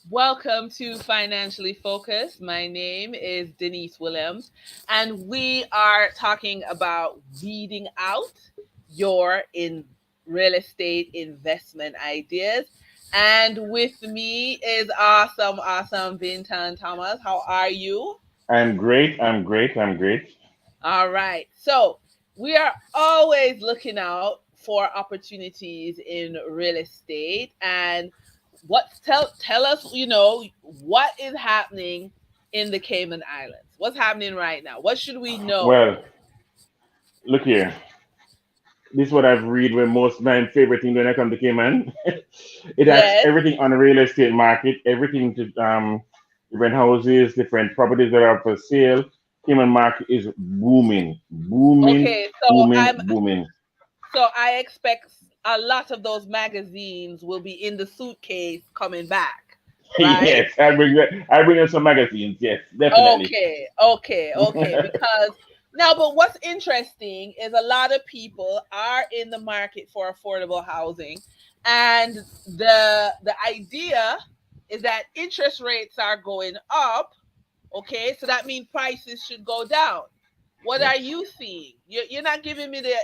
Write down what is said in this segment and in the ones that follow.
Welcome to Financially Focused. My name is Denise Williams, and we are talking about weeding out your in real estate investment ideas. And with me is awesome Vinton Thomas. How are you? I'm great. I'm great. I'm great. All right. So we are always looking out for opportunities in real estate. And tell us, what is happening in the Cayman Islands? What's happening right now? What should we know? Well, look here. This is what I've read when most my favorite thing when I come to Cayman. It has Yes. everything on the real estate market, everything to different houses, different properties that are for sale. Cayman market is booming, booming, Okay. booming, booming. So I expect a lot of those magazines will be in the suitcase coming back, right? Yes, I bring in some magazines. Yes, definitely. Okay. Because now, but what's interesting is a lot of people are in the market for affordable housing, and the idea is that interest rates are going up. Okay, so that means prices should go down. What Yes. are you seeing? You're not giving me the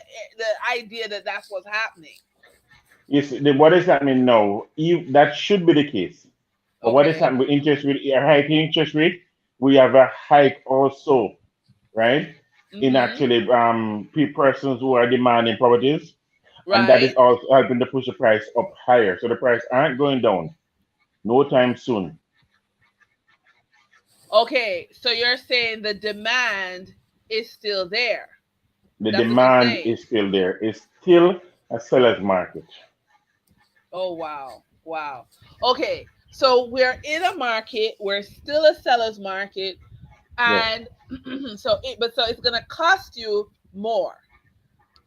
idea that that's what's happening. Yes, what is happening now? That should be the case. But what is Okay. happening with interest rate, a hiking interest rate? We have a hike also, right? In Mm-hmm. actually persons who are demanding properties, and that Right. is also helping to push the price up higher. So the price aren't going down no time soon. Okay. So you're saying the demand is still there. The That's what you're demand saying. is still there. It's still a seller's market. Oh wow. Wow. Okay. So we're in a market, we're still a seller's market, Yes, and so it's gonna cost you more.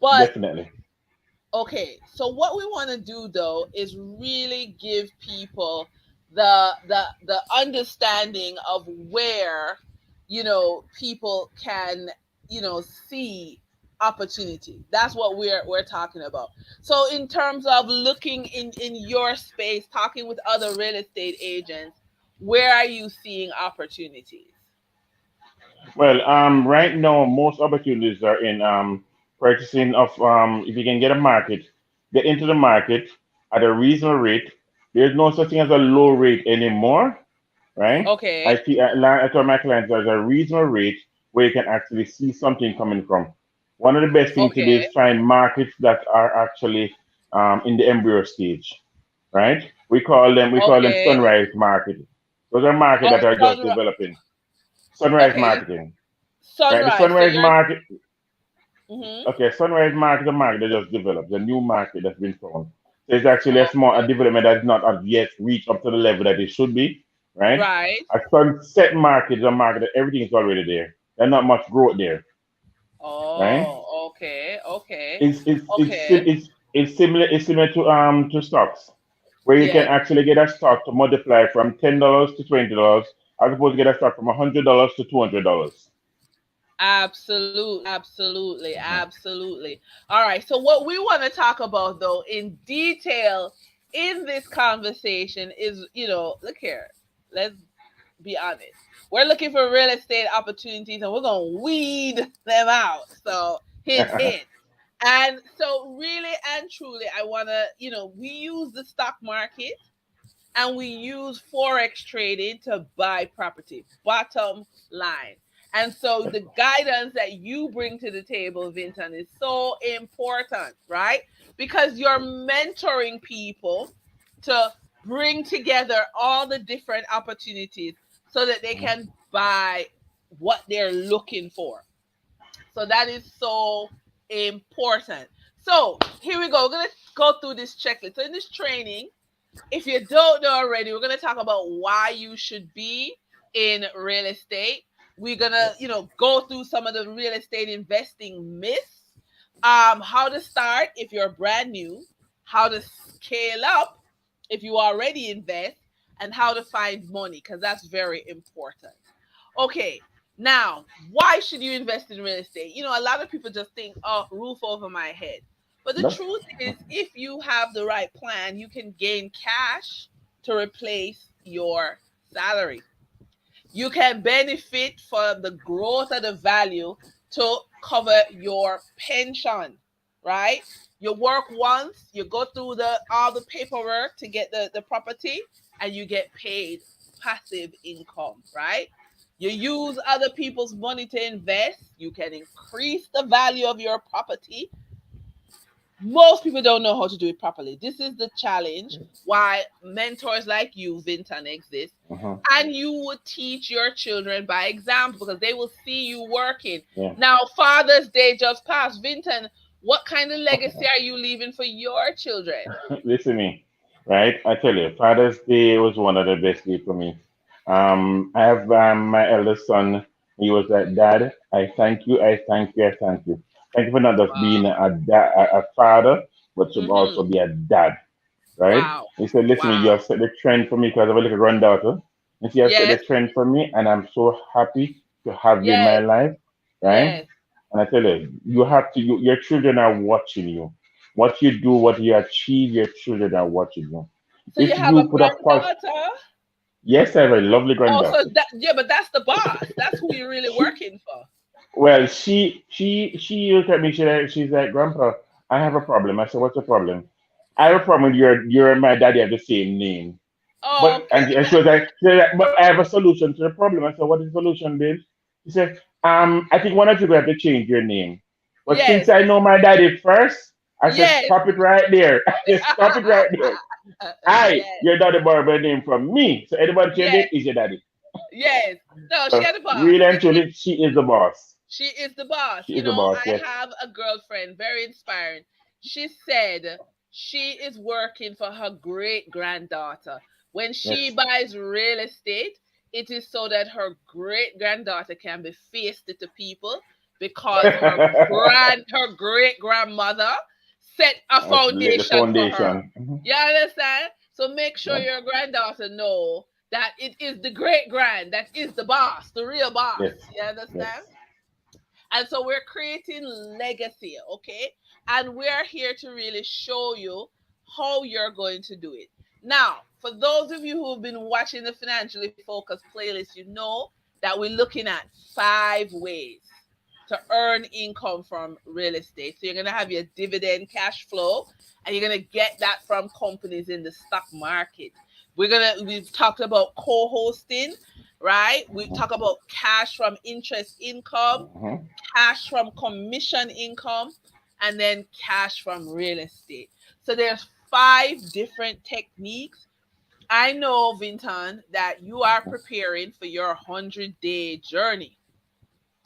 But definitely. okay, so what we want to do though is really give people the understanding of where people can see opportunity. That's what we're talking about. So in terms of looking in your space, talking with other real estate agents, where are you seeing opportunities? Well, right now most opportunities are in purchasing of if you can get into the market at a reasonable rate. There's no such thing as a low rate anymore, right? Okay. I tell my clients there's a reasonable rate where you can actually see something coming from. One of the best things to do Okay. is find markets that are actually in the embryo stage, right? We call them Okay. sunrise market. Those are markets Oh, that are just developing. Sunrise okay. marketing, right? The Sunrise. So sunrise you're market, mhm. okay, sunrise market is a market that just developed, a new market that's been found. So it's actually a development that is not as yet reached up to the level that it should be, right? Right. A sunset market is a market that everything is already there. There's not much growth there, right? Oh, okay. It's Okay. sim- it's similar to stocks, where you can Yes. actually get a stock to multiply from $10 to $20, as opposed to get a stock from $100 to $200. Absolutely. All right. So what we want to talk about though in detail in this conversation is, look here. Let's be honest. We're looking for real estate opportunities and we're going to weed them out. So, hint. And so really and truly I want to, we use the stock market and we use forex trading to buy property. Bottom line. And so the guidance that you bring to the table, Vinton, is so important, right? Because you're mentoring people to bring together all the different opportunities so that they can buy what they're looking for. So that is so important. So here we go. We're going to go through this checklist. So in this training, if you don't know already, we're going to talk about why you should be in real estate. We're going to, Yes. go through some of the real estate investing myths, how to start if you're brand new, how to scale up if you already invest, and how to find money, because that's very important. Okay, now, why should you invest in real estate? A lot of people just think, oh, roof over my head. But the Nope. truth is, if you have the right plan, you can gain cash to replace your salary. You can benefit from the growth of the value to cover your pension, right? You work once, you go through the all the paperwork to get the property, and you get paid passive income, right? You use other people's money to invest, you can increase the value of your property. Most people don't know how to do it properly. This is the challenge why mentors like you, Vinton, exist. Uh-huh. And you would teach your children by example because they will see you working. Yeah. Now, Father's Day just passed. Vinton, what kind of legacy are you leaving for your children? Listen to me, right? I tell you, Father's Day was one of the best days for me. I have my eldest son. He was like, Dad, I thank you, I thank you, I thank you. Thank you for not just being Wow. a father, but to also Mm-hmm. be a dad, right? Wow. He said, listen, you Wow. have set the trend for me because I have a little granddaughter. And she has set the Yes. trend for me, and I'm so happy to have you in my Yes. life, right? Yes. And I tell you, you have to, your children are watching you. What you do, what you achieve, your children are watching you. So you If have a you put a pause, granddaughter? yes, I have a lovely Oh, so granddaughter. that, yeah, but that's the boss. That's who you're really She, working for. well, she looked at me. She's like, Grandpa, I have a problem. I said, what's the problem? I have a problem. You and my daddy have the same name. But Okay. and she was like, but I have a solution to the problem. I said, what is the solution, babe? She said, I think one of you have to change your name. But since Yes. I know my daddy first, I said, Yes. stop it right there. I said, stop it right there. Yes. Your daddy borrowed my name from me. So anybody change Yes. it is your daddy. Yes. No, she So had a boss. really and truly, she is the boss. She is the boss. She You is the know, boss. I Yes. have a girlfriend, very inspiring. She said she is working for her great granddaughter. When she Yes. buys real estate, it is so that her great granddaughter can be faced to people because her great grandmother set a Lay the foundation for her. foundation. Mhm. You understand? So make sure Yeah. your granddaughter know that it is the great grand that is the boss, the real boss. Yes. You Yes. understand? And so we're creating legacy, okay? And we're here to really show you how you're going to do it. Now, for those of you who have been watching the Financially Focused playlist, you know that we're looking at 5 ways to earn income from real estate. So you're going to have your dividend cash flow, and you're going to get that from companies in the stock market. We've talked about co-hosting, right? We Mhm. talk about cash from interest income, Mhm. cash from commission income, and then cash from real estate. So there's 5 different techniques. I know, Vinton, that you are preparing for your 100-day journey,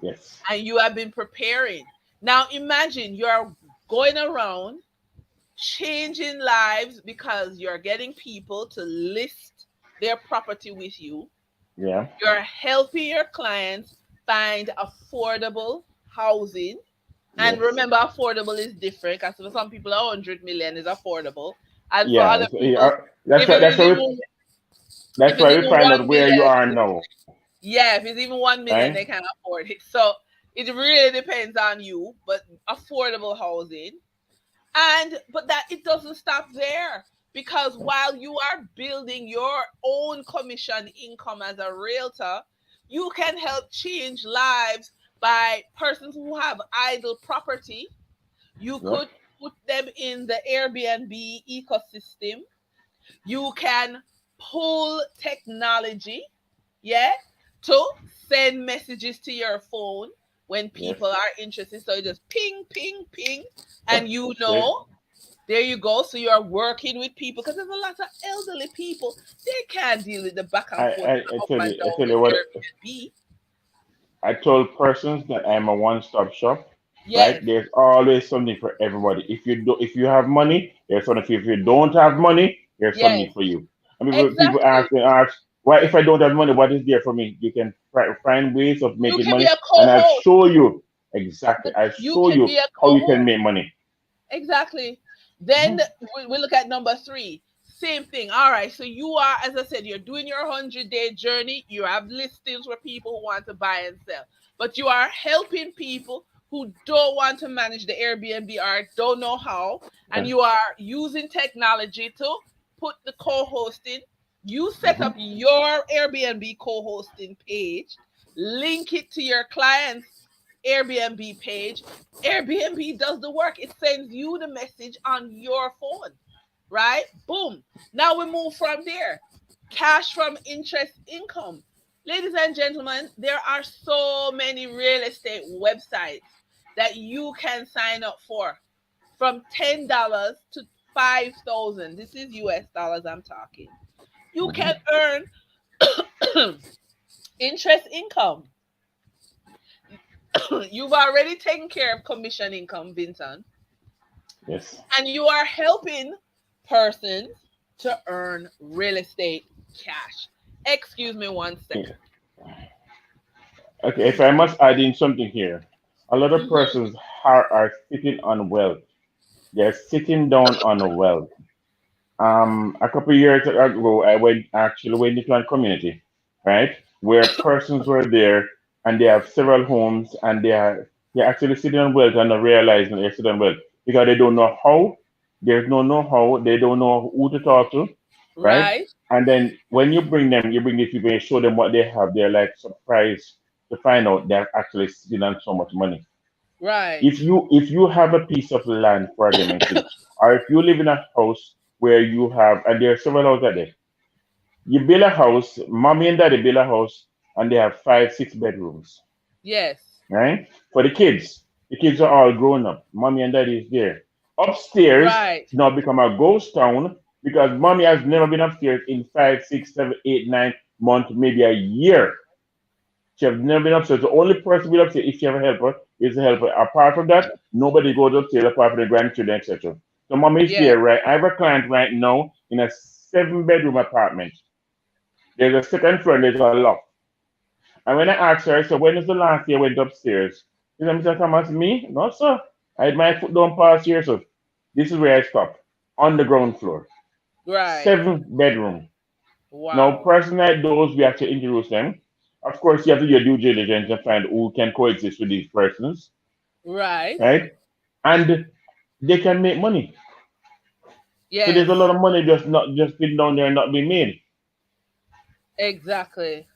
Yes. and you have been preparing. Now imagine you're going around changing lives because you're getting people to list their property with you. Yeah. You're helping your clients find affordable housing. And Yes. remember, affordable is different because for some people, 100 million is affordable. And for Yeah. other people, That's if why. it is even That's if it's why we even find 1 out where you million, are now, yeah, if it's even 1 million, right? they can afford it. So it really depends on you, but affordable housing. And but that it doesn't stop there, because while you are building your own commission income as a realtor, you can help change lives by persons who have idle property. You Yep. could put them in the Airbnb ecosystem. You can pull technology, yeah, to send messages to your phone when Yes. people are interested. So you just ping, ping, ping, and Yep. you That's it. know, there you go. So you're working with people because there's a lot of elderly people. They can't deal with the back and forth and I up tell and you, I down tell with you what. Airbnb. I told persons that I'm a one-stop shop. Right? Yes, There's always something for everybody. If you have money, there's something for you. If you don't have money, there's something yes, for you. I mean, people exactly. ask, why if I don't have money, what is there for me? You can find ways of You making can be money, a and I'll co-host. show you exactly. I'll You show can you be a how you can co-host. make money. Exactly. Then Mhm. we look at number 3. Same thing. All right. So you are, as I said, you're doing your 100-day journey. You have listings for people who want to buy and sell, but you are helping people who don't want to manage the Airbnb or don't know how, and Yeah. you are using technology to put the co-hosting. You set Hmm. up your Airbnb co-hosting page, link it to your client's Airbnb page. Airbnb does the work. It sends you the message on your phone, right? Boom. Now we move from there. Cash from interest income. Ladies and gentlemen, there are so many real estate websites that you can sign up for, from $10 to 5,000. This is US dollars I'm talking. You Hmm. can earn interest income. You've already taken care of commission income, Vincent, Yes. and you are helping persons to earn real estate cash. Excuse me one Yeah. second. Okay, if I must add in something here, a lot of Mhm. persons are sitting on wealth. They're sitting down on wealth. A couple of years ago, I went into a community, right, where persons were there and they have several homes and they're actually sitting on wealth and not realizing they're sitting on wealth because they don't know how. There's no know-how. They don't know who to talk to, right? Right, And then when you bring these people, you show them what they have. They're like surprised to find out they're actually sitting on so much money. right. If you have a piece of land, for argument's sake, or if you live in a house where you have, and there are several houses out there, you build a house, mommy and daddy build a house, and they have 5, 6 bedrooms, Yes, right? For the kids are all grown up. Mommy and daddy is there. Upstairs right, now become a ghost town because mommy has never been upstairs in 5, 6, 7, 8, 9 months, maybe a year. She has never been upstairs. The only person will upstairs if she have a helper is the helper. Apart from that, nobody goes upstairs apart from the grandchildren, etc. So mom is yes, there, right? I have a client right now in a 7 bedroom apartment. There's a second floor and there's a loft. And when I asked her, I said, when is the last day I went upstairs? She said, Mr. Thomas, me? No, sir. I had my foot down past here, so this is where I stopped. On the ground floor. right. 7 bedroom. Now, Wow. person like those, we have to introduce them. Of course, you have to do your due diligence and find who can coexist with these persons, Right. right? And they can make money. So there's a lot Yes, of money just sitting down there and not being made. exactly.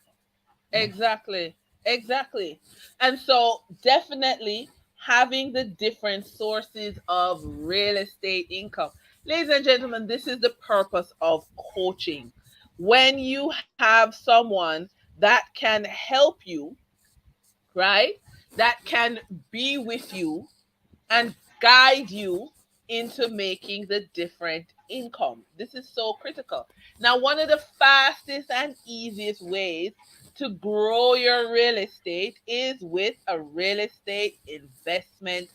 Exactly. Exactly. And so, definitely having the different sources of real estate income. Ladies and gentlemen, this is the purpose of coaching. When you have someone that can help you, right? That can be with you and guide you into making the different income. This is so critical. Now, one of the fastest and easiest ways to grow your real estate is with a real estate investment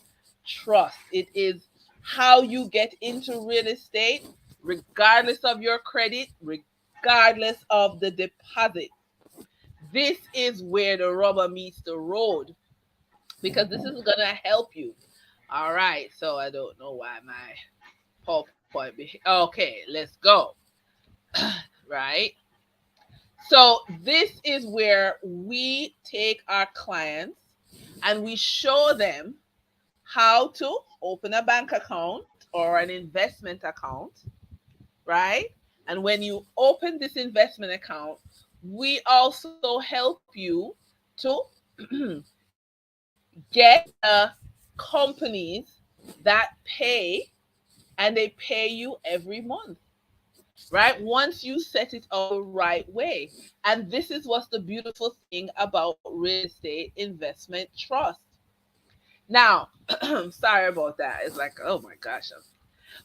trust. It is how you get into real estate, regardless of your credit, regardless of the deposit. This is where the rubber meets the road, because this is gonna help you. All right, so I don't know why my PowerPoint okay, let's go. Right. So this is where we take our clients and we show them how to open a bank account or an investment account, right? And when you open this investment account, we also help you to get companies that pay, and they pay you every month, right? Once you set it up the right way. And this is what's the beautiful thing about real estate investment trust. Now, sorry about that. It's like, oh my gosh.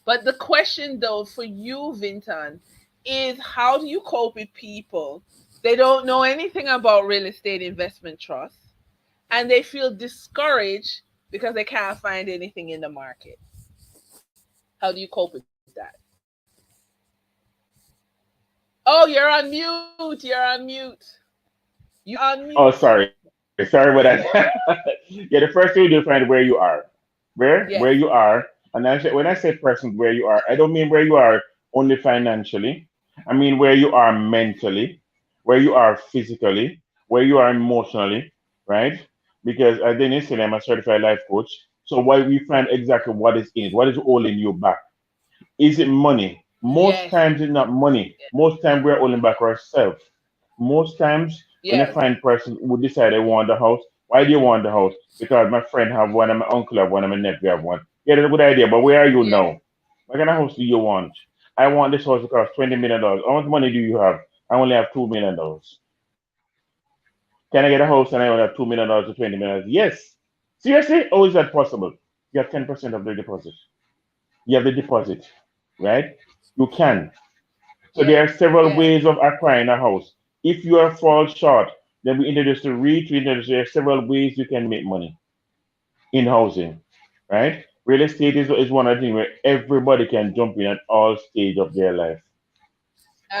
But the question though for you, Vinton, is how do you cope with people? They don't know anything about real estate investment trust and they feel discouraged because they can't find anything in the market. How do you cope with that? Oh, you're on mute. You're on mute. You're on Oh, mute. sorry about that. Yeah, the first thing you do find where you are, where Yes. you are, and when I say person where you are, I don't mean where you are only financially. I mean where you are mentally, where you are physically, where you are emotionally, right? Because at the end of the day, I'm a certified life coach. So why we find exactly what is in it, what is holding you back? Is it money? Most Yes. times it's not money. Most times we're holding back ourselves. Most times when you Yes. find person who decide they want the house, why do you want the house? Because my friend have one, and my uncle have one, and my nephew have one. Yeah, that's a good idea, but where are you Yes. now? What kind of house do you want? I want this house to cost $20 million. How much money do you have? I only have $2 million. Can I get a house and I only have $2 million to $20 million? Yes. Seriously? How is that possible? You have 10% of the deposit. You have the deposit, right? You can. So Yes. there are several Yes. ways of acquiring a house. If you are fall short, then we introduce the REIT. We introduce there are several ways you can make money in housing, right? Real estate is one of the things where everybody can jump in at all stage of their life,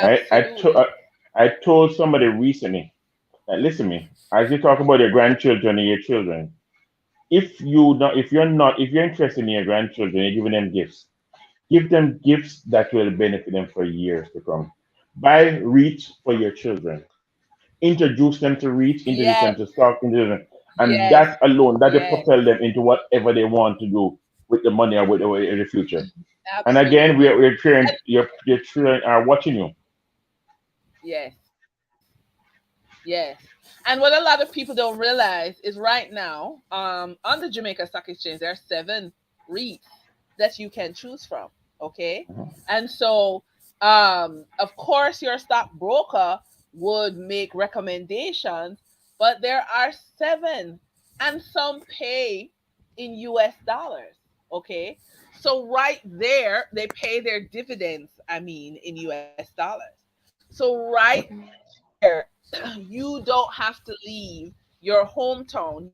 right? Absolutely. I told somebody recently that listen to me as you talk about your grandchildren and your children. If you're interested in your grandchildren, you're giving them gifts. Give them gifts that will benefit them for years to come. Buy REITs for your children. Introduce them to REITs, introduce Yes. them to stock, introduce them. And Yes. that alone, that will Yes. propel them into whatever they want to do with the money or with in the future. And again, Absolutely. we're And sharing, your children are watching you. yes. Yes. And what a lot of people don't realize is right now, on the Jamaica Stock Exchange, there are 7 REITs that you can choose from. Okay. Mhm. And so, of course, your stockbroker would make recommendations, but there are 7, and some pay in US dollars. Okay. So, right there, they pay their dividends, I mean, in US dollars. So, right Yep. there, you don't have to leave your hometown. You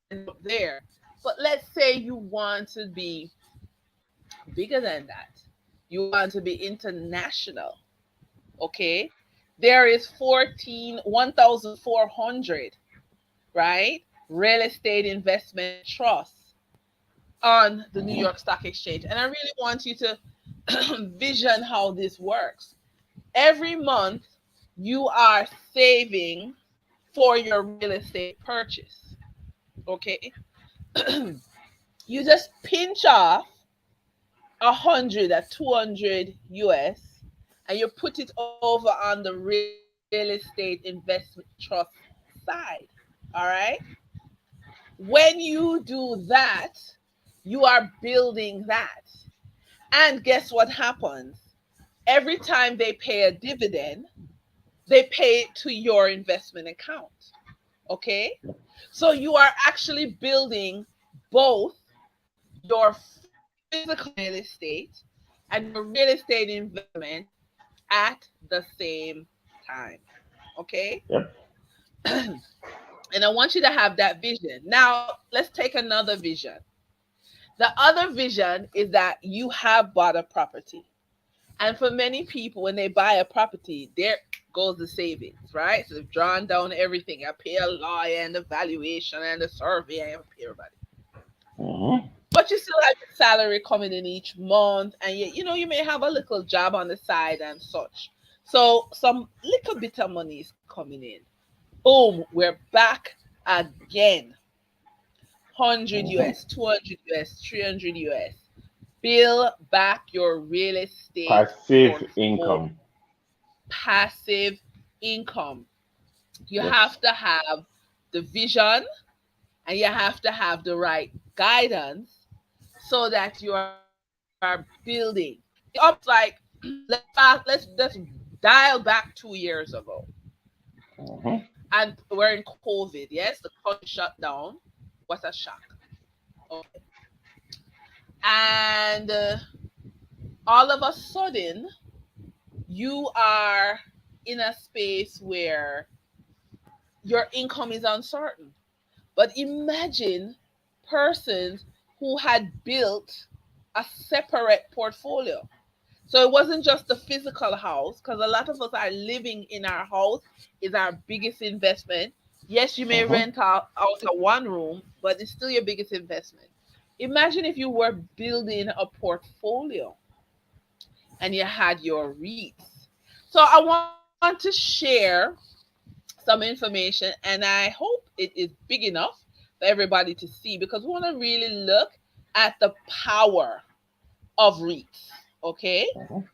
can jump there. But let's say you want to be bigger than that. You want to be international. Okay. There is 1,400, right? Real estate investment trusts on the New Mhm. York Stock Exchange. And I really want you to vision how this works. Every month, you are saving for your real estate purchase. Okay. You just pinch off 100 at 200 US, and you put it over on the real estate investment trust side. All right. When you do that, you are building that. And guess what happens? Every time they pay a dividend, they pay it to your investment account. Okay. So you are actually building both your physical real estate and your real estate investment at the same time. Okay. Yep. And I want you to have that vision. Now, let's take another vision. The other vision is that you have bought a property. And for many people, when they buy a property, there goes the savings, right? So they've drawn down everything. I pay a lawyer and the valuation and the survey. I pay everybody. Mhm. But you still have your salary coming in each month, and you may have a little job on the side and such. So some little bit of money is coming in. Boom, we're back again. 100 Mhm. US, 200 US, 300 US. Build back your real estate Passive portfolio. income. Passive income. You Yes. have to have the vision, and you have to have the right guidance so that you are building. It's almost like let's dial back 2 years ago, Mhm. and we're in COVID. Yes, the country shut down. What a shock. Okay, and all of a sudden you are in a space where your income is uncertain. But imagine persons who had built a separate portfolio. So it wasn't just the physical house, because a lot of us are living in our house is our biggest investment. Yes, you may Mhm. rent out a one room, but it's still your biggest investment. Imagine if you were building a portfolio and you had your REITs. So I want to share some information, and I hope it is big enough for everybody to see, because we want to really look at the power of REITs. Okay. Mhm.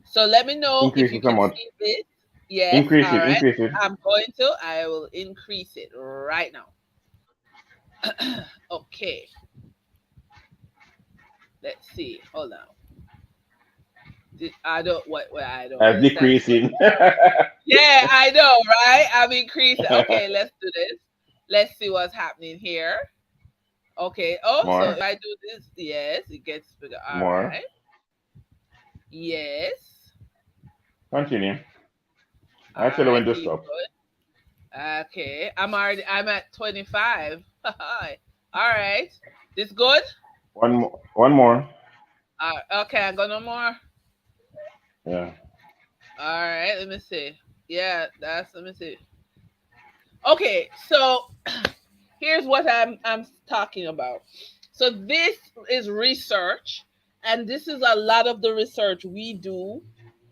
So let me know if Increase you it can somewhat. see this. Yes, Increase all it. right. Increase it. I'm going to. I will increase it right now. Okay, let's see. Hold on. I don't what I don't understand. Decreasing. Yeah, I know, right? I'm increasing. Okay, let's do this. Let's see what's happening here. Okay. Oh, so More. if I do this, yes, it gets bigger. All More. right. Yes. Continue. All I tell you right. when to Keep stop. going. Okay. I'm at 25. All right. This good? One more. One more. Okay, I got no more. Yeah. All right. Let me see. Yeah, let me see. Okay, so here's what I'm talking about. So this is research, and this is a lot of the research we do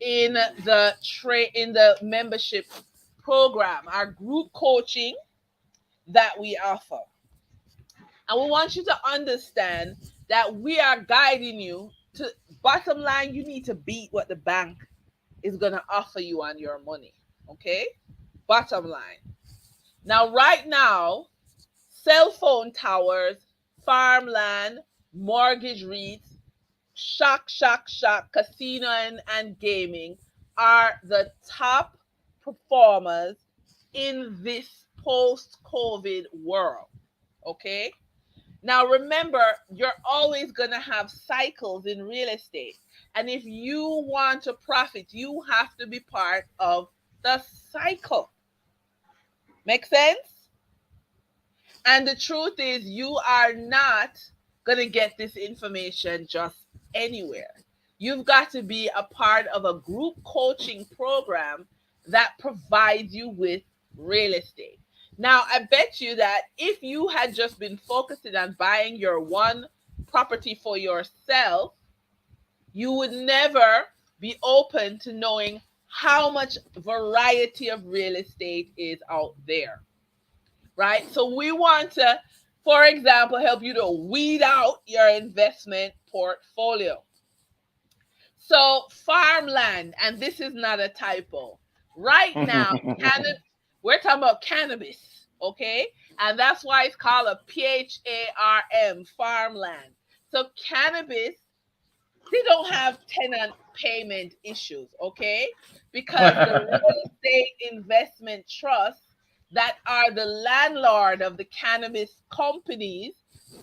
in in the membership program, our group coaching that we offer. And we want you to understand that we are guiding you to bottom line, you need to beat what the bank is going to offer you on your money. Okay? Bottom line. Now, right now, cell phone towers, farmland, mortgage REITs, shock, casino and gaming are the top performers in this post COVID world. Okay? Now, remember, you're always going to have cycles in real estate. And if you want to profit, you have to be part of the cycle. Make sense? And the truth is, you are not going to get this information just anywhere. You've got to be a part of a group coaching program that provides you with real estate. Now, I bet you that if you had just been focusing on buying your one property for yourself, you would never be open to knowing how much variety of real estate is out there, right? So we want to, for example, help you to weed out your investment portfolio. So farmland, and this is not a typo. Right now, we're talking about cannabis, okay? And that's why it's called a PHARM, farmland. So cannabis, they don't have tenant payment issues, okay? Because the real estate investment trusts that are the landlord of the cannabis companies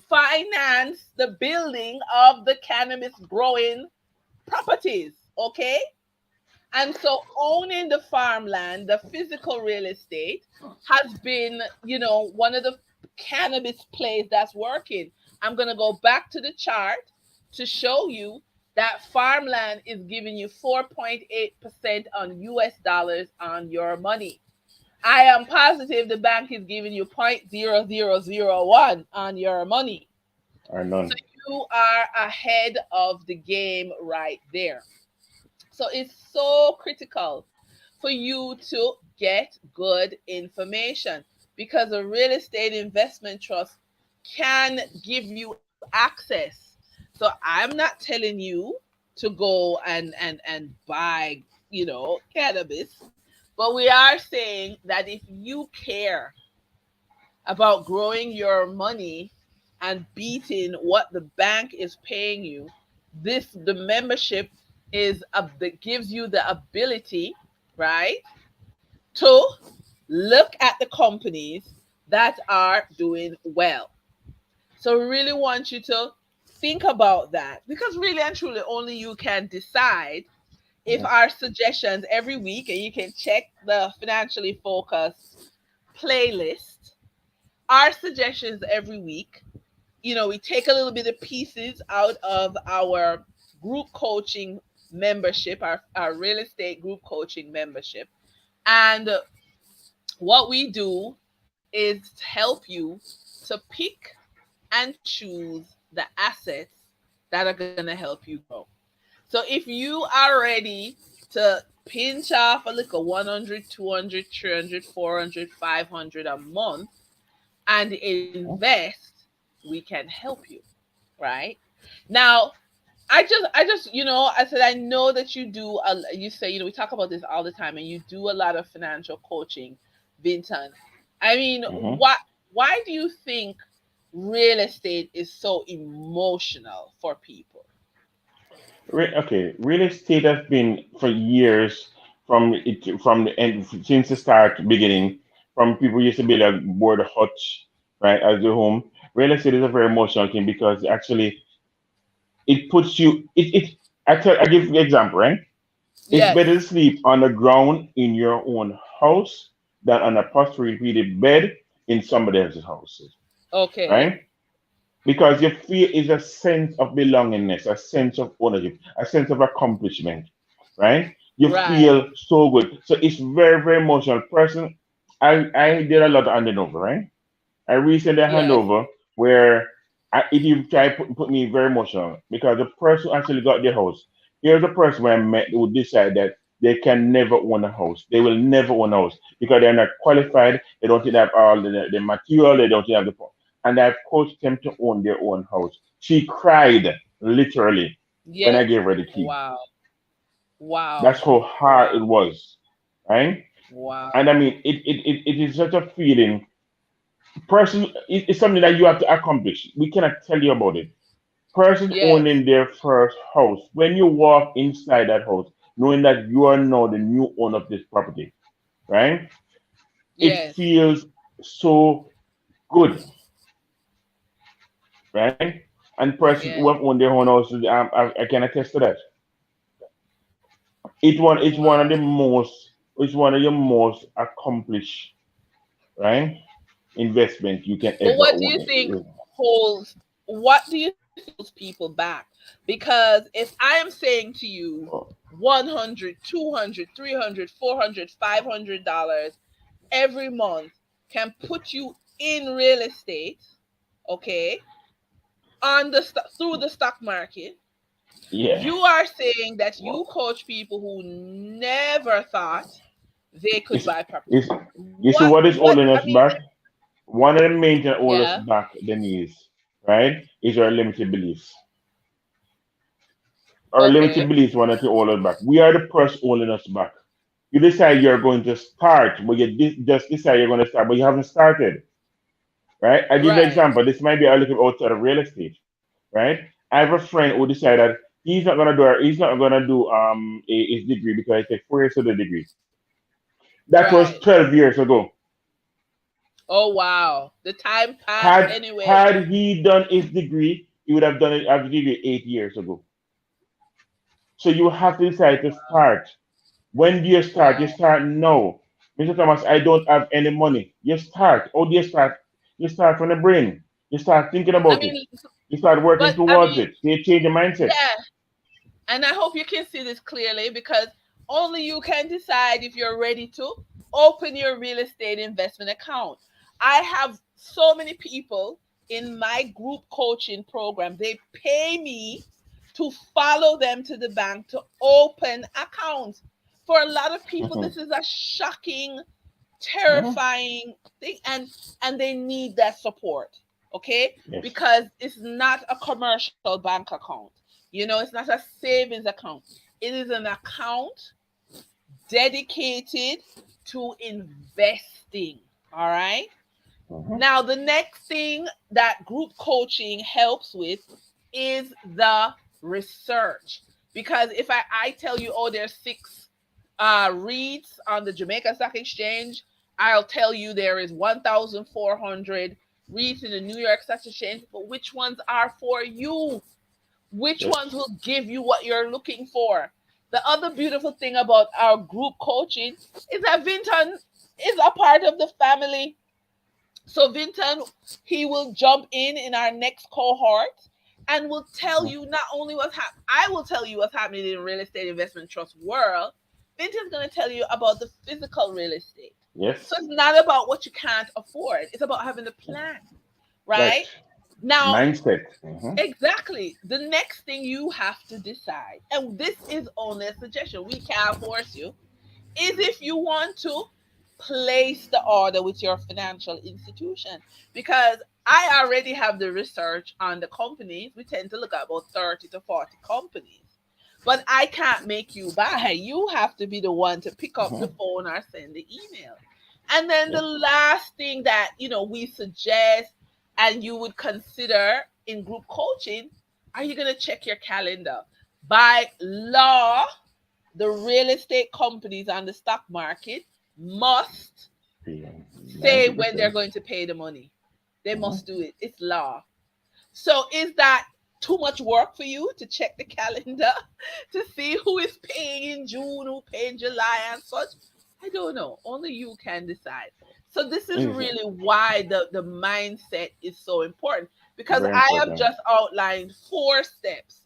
finance the building of the cannabis growing properties, okay? And so owning the farmland, the physical real estate, has been, one of the cannabis plays that's working. I'm going to go back to the chart to show you that farmland is giving you 4.8% on US dollars on your money. I am positive the bank is giving you 0.0001 on your money. I So none. you are ahead of the game right there. So it's so critical for you to get good information because a real estate investment trust can give you access. So I'm not telling you to go and buy, cannabis, but we are saying that if you care about growing your money and beating what the bank is paying you, the membership that gives you the ability, right, to look at the companies that are doing well. So we really want you to think about that because really and truly only you can decide if Yeah. our suggestions every week, and you can check the financially focused playlist, our suggestions every week, we take a little bit of pieces out of our group coaching membership, our real estate group coaching membership. And what we do is help you to pick and choose the assets that are going to help you grow. So if you are ready to pinch off a little 100, 200, 300, 400, 500 a month and invest, we can help you, right? Now, I said, I know that you do. You say, we talk about this all the time, and you do a lot of financial coaching, Vinton. I mean, Hmm. why do you think real estate is so emotional for people? Okay, real estate has been for years from the end since the start beginning. From people used to be like board huts, right, as their home. Real estate is a very emotional thing because actually it puts you. I give you an example, right? It's better to Yes. sleep on the ground in your own house than on a posterior bed in somebody else's house, Okay. right? Because you feel is a sense of belongingness, a sense of ownership, a sense of accomplishment, right? You Right. feel so good. So it's very, very emotional. Person, I did a lot of handing over, right? I recently hand Yes. over where it even try put me very emotional because the person who actually got the house. Here's a person where I met who decide that they can never own a house. They will never own a house because they're not qualified. They don't have all the material. They don't have the and I've coached them to own their own house. She cried literally when I Yes. gave her the key. Wow. Wow. That's how hard it Wow. was, right? And I Wow. mean, it is such a feeling person it's something that you have to accomplish. We cannot tell you about it. Person Yes. owning their first house. When you walk inside that house, knowing that you are now the new owner of this property, right? It Yes. feels so good, right? And person who Yes. have owned their own house, I can attest to that. It's one of Wow. the most, it's one of your most accomplished, right? Investment you can But ever what do own. you think holds what do you think holds people back? Because if I am saying to you 100, 200, 300, 400, $500 every month can put you in real estate, okay, through the stock market, Yeah. you are saying that you coach people who never thought they could It's, buy property. it's, you see What what is what holding I us mean, back? One of the main things that hold us yeah, back, Denise, right, is our limited beliefs. Our limited okay, beliefs want to hold us back. We are the person holding us back. You decide you're going to start, but you just decide you're going to start, but you haven't started, right? I give you an right, example. This might be a little bit outside of real estate, right? I have a friend who decided he's not gonna do his degree because it takes 4 years to do the degree. That was right. 12 years ago. Oh wow, the time passed Had anyway. he done his degree, he would have done it as degree 8 years ago. So you have to decide to start. When do you start? You Wow. start now. Mr. Thomas, I don't have any money. You start. How do you start? You start from the brain. You start thinking I about it. mean, You start working but I towards mean, it. You change your mindset. yeah, and I hope you can see this clearly because only you can decide if you're ready to open your real estate investment account. I have so many people in my group coaching program. They pay me to follow them to the bank to open accounts. For a lot of people, Hmm. this is a shocking, Hmm. terrifying thing, and they need that support, okay, Yes. because it's not a commercial bank account, it's not a savings account. It is an account dedicated to investing. All right. Hmm. Now the next thing that group coaching helps with is the research, because if I tell you, oh, there's six reads on the Jamaica Stock Exchange, I'll tell you there is 1,400 reads in the New York Stock Exchange, but which ones are for you? Which Yes. ones will give you what you're looking for? The other beautiful thing about our group coaching is that Vinton is a part of the family. So Vinton, he will jump in our next cohort and will tell Mhm. you not only what's happening. I will tell you what's happening in real estate investment trust world. Vinton's going to tell you about the physical real estate. So Yes. it's not about what you can't afford. It's about having a plan, Right. right? Now, Mindset. Hmm. exactly. The next thing you have to decide, and this is only a suggestion, we can't force you, is if you want to place the order with your financial institution, because I already have the research on the companies. We tend to look at about 30 to 40 companies. But I can't make you buy. You have to be the one to pick up the Mhm. phone or send the email. And then the Yep. last thing that, we suggest and you would consider in group coaching, are you going to check your calendar? By law, the real estate companies on the stock market must say Ninety when they're percent. going to pay the money. They Mhm. must do it. It's law. So is that too much work for you to check the calendar to see who is paying in June, who paid in July and such? I don't know. Only you can decide. So this is It is really why the mindset is so important, because very I have important. just outlined 4 steps.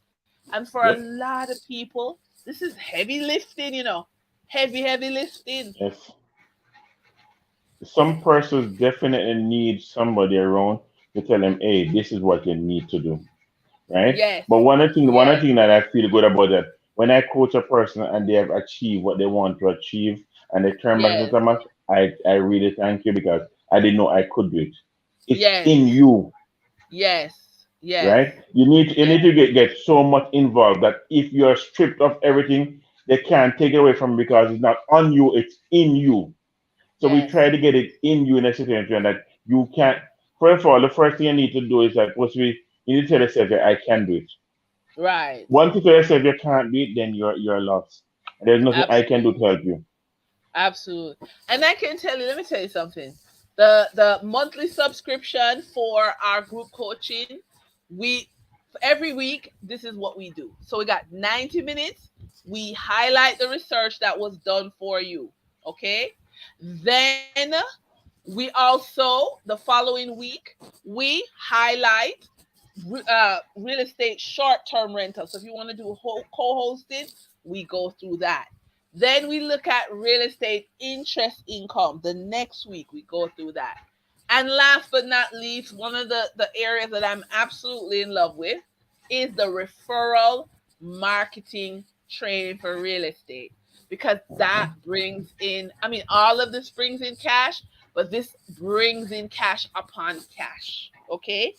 And for a Yep. lot of people, this is heavy lifting. Heavy lifting. Yes. Some persons definitely need somebody around to tell them, hey, this is what you need to do. Right? Yes. But one of Yes. the thing that I feel good about that, when I coach a person and they have achieved what they want to achieve and they turn back to Yes. Thomas, I really thank you because I didn't know I could do it. It's in Yes. you, Yes. Yes. right? You need Yes. to get so much involved that if you're stripped of everything, they can't take it away from you because it's not on you, it's in you. So we Yes. try to get it in you in a situation that you can't. First of all, the first thing you need to do is that once you need to tell yourself that I can do it. Right. Once you tell yourself you can't do it, then you're lost. And there's nothing I can do to Absolutely. help you. Absolutely. And I can tell you, let me tell you something. The monthly subscription for our group coaching, we every week this is what we do. So we got 90 minutes. We highlight the research that was done for you. Okay? Then we also the following week we highlight real estate short-term rental. So if you want to do co-hosting, we go through that. Then we look at real estate interest income. The next week we go through that. And last but not least, one of the areas that I'm absolutely in love with is the referral marketing training for real estate, because that Mhm. brings in, I mean, all of this brings in cash, but this brings in cash upon cash. Okay?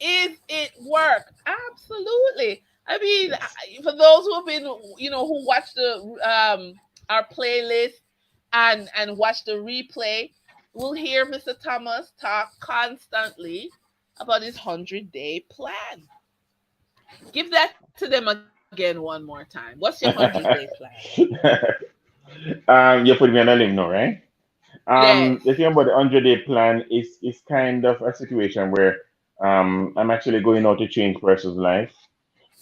Is it work? Absolutely. I mean, Yes. for those who have been, who watch the our playlist and watch the replay, will hear Mr. Thomas talk constantly about his 100-day plan. Give that to them again one more time. What's your 100-day plan? You put me on a limb now, right? Yes. The thing about the 100-day plan is kind of a situation where I'm actually going out to change person's life,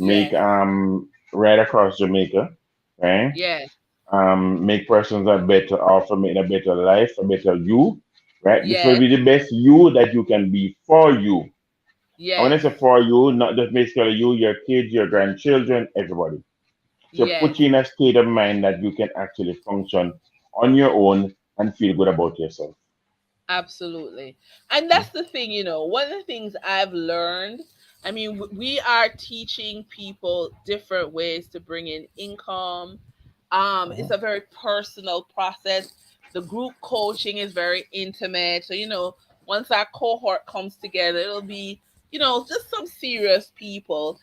make Yes. right across Jamaica, right? Yes. Make persons a better offer, make a better life, a better you, right? This will Yes. be the best you that you can be for you. And when I Yes. say for you, not just basically you, your kids, your grandchildren, everybody. So Yes. put you in a state of mind that you can actually function on your own and feel good about yourself. Absolutely. And that's the thing, one of the things I've learned. I mean, we are teaching people different ways to bring in income. It's Mhm. a very personal process. The group coaching is very intimate. So, once our cohort comes together, it'll be, just some serious people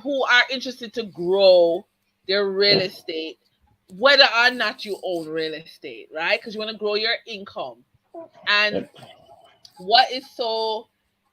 who are interested to grow their real Yes. estate, whether or not you own real estate, right? Because you want to grow your income. And Yep. what is so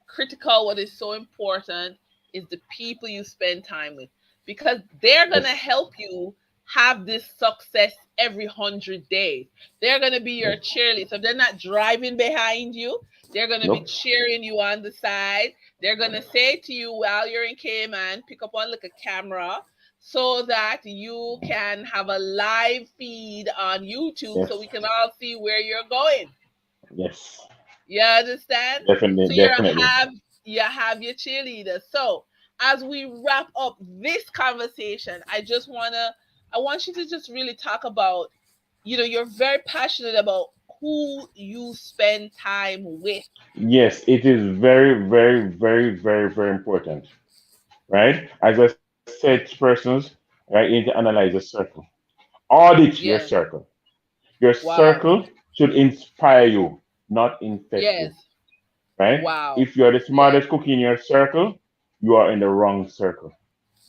critical, what is so important is the people you spend time with, because they're going to Yes. help you have this success every 100 days. They're going to be your Yes. cheerleaders. So if they're not driving behind you, they're going to be Nope. cheering you on the side. They're going to say to you while you're in Cayman, pick up on like a camera so that you can have a live feed on YouTube so Yes. we can all see where you're going. Yes. You understand? Definitely. So Definitely. you have your cheerleader. So as we wrap up this conversation, I want you to just really talk about, you're very passionate about who you spend time with. Yes, it is very, very, very, very, very important, right? As I said to persons, right, you need to analyze your circle, audit your Yeah. circle. Your Wow. circle should inspire you, not infect you. Yes. Right? Wow. If you're the Yes. smartest cookie in your circle, you are in the wrong circle.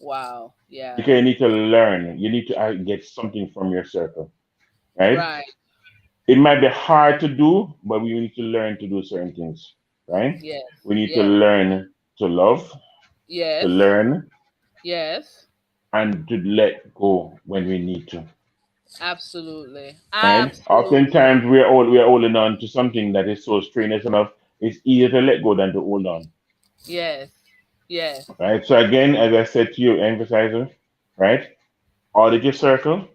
Wow. Because Yeah. you need to learn. You need to get something from your circle. Right? Right. It might be hard to do, but we need to learn to do certain things. Right? Yes. We need to Yes. learn to love, to Yes. learn, Yes. and to let go when we need to. Absolutely. Right? Absolutely. Oftentimes we're holding on to something that is so strenuous enough. It's easier to let go than to hold on. Yes. Yes. Right? So again, as I said to you, emphasizer, right? Audit your circle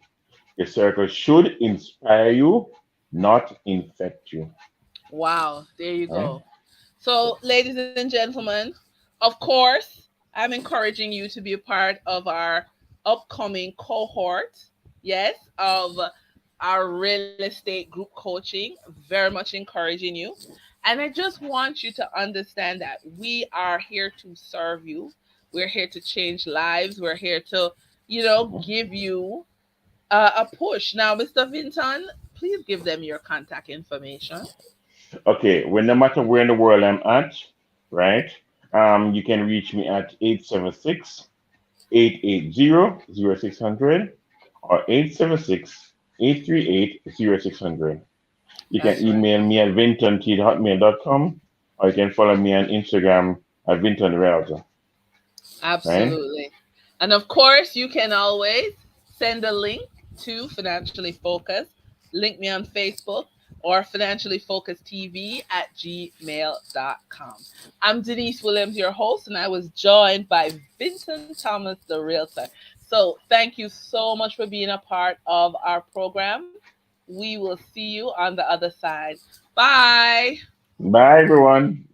should inspire you, not infect you. Wow. There you Right? go. So, ladies and gentlemen, of course, I'm encouraging you to be a part of our upcoming cohort, yes, of our real estate group coaching. Very much encouraging you. And I just want you to understand that we are here to serve you. We're here to change lives. We're here to, give you a push. Now, Mr. Vinton, please give them your contact information. Okay, well, no matter where in the world I'm at, right? You can reach me at 876-880-0600 or 876-838-0600. You can That's right. email me at vinton@hotmail.com or you can follow me on Instagram at Vinton Realtor. Right? Absolutely. And of course, you can always send a link to Financially Focused. Link me on Facebook or Financially Focused TV at gmail.com. I'm Denise Williams, your host, and I was joined by Vinton Thomas, the realtor. So thank you so much for being a part of our program. We will see you on the other side. Bye. Bye, everyone.